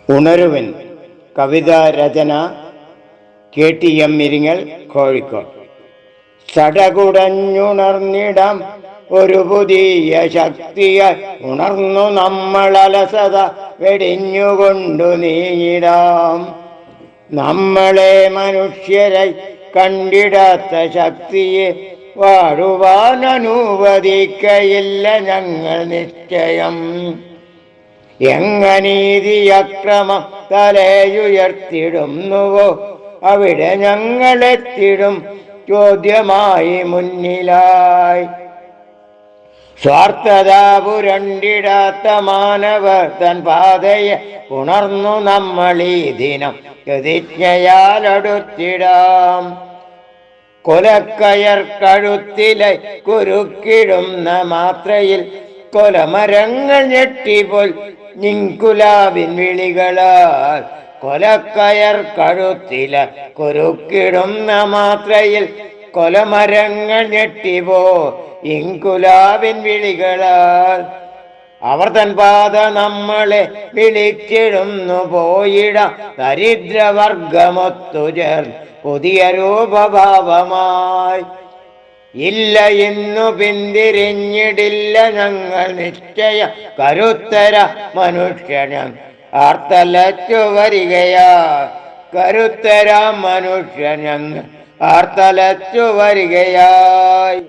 ഉണരുവൻ. കവിതാ രചന KTM ഇരിങ്ങൽ, കോഴിക്കോട്. സടകുടഞ്ഞുണർന്നിടാം ഒരു പുതിയ ശക്തിയായി, ഉണർന്നു നമ്മൾ അലസത വെടിഞ്ഞുകൊണ്ടു നീങ്ങിടാം. നമ്മളെ മനുഷ്യരായി കണ്ടിടാത്ത ശക്തിയെ വാഴുവാൻ അനുവദിക്കയില്ല ഞങ്ങൾ നിശ്ചയം. എങ്ങനീതി അക്രമം തലയുയർത്തിടുന്നുവോ അവിടെ ഞങ്ങളെത്തിടും ചോദ്യമായി മുന്നിലായി. സ്വാർത്ഥത പുരണ്ടിടാത്ത മാനവർ തൻ പാതയെ ഉണർന്നു നമ്മൾ ഈ ദിനം പ്രതിജ്ഞയാലടുത്തിടാം. കൊലക്കയർ കഴുത്തിലെ കുരുക്കിടുന്ന മാത്രയിൽ കൊലമരങ്ങൾ ഞെട്ടിപ്പോൽ നിൻകുലാവിൻ വിളികളാൽ. കൊലക്കയർ കഴുത്തിലെ കുരുക്കിടുന്ന മാത്രയിൽ കൊലമരങ്ങൾ ഞെട്ടിപ്പോ ഇൻകുലാവിൻ വിളികളാൽ. അവർ തൻ പാത നമ്മളെ വിളിച്ചിടുന്നു പോയിട ദരിദ്രവർഗമൊത്തുചേർന്ന് പുതിയ രൂപഭാവമായി. ഇല്ല ഇന്നു പിന്തിരിഞ്ഞിടില്ല ഞങ്ങൾ നിശ്ചയ കരുത്തര മനുഷ്യനും ആർത്തലച്ചു വരികയാ. കരുത്തര മനുഷ്യനും ആർത്തലച്ചു വരികയായി.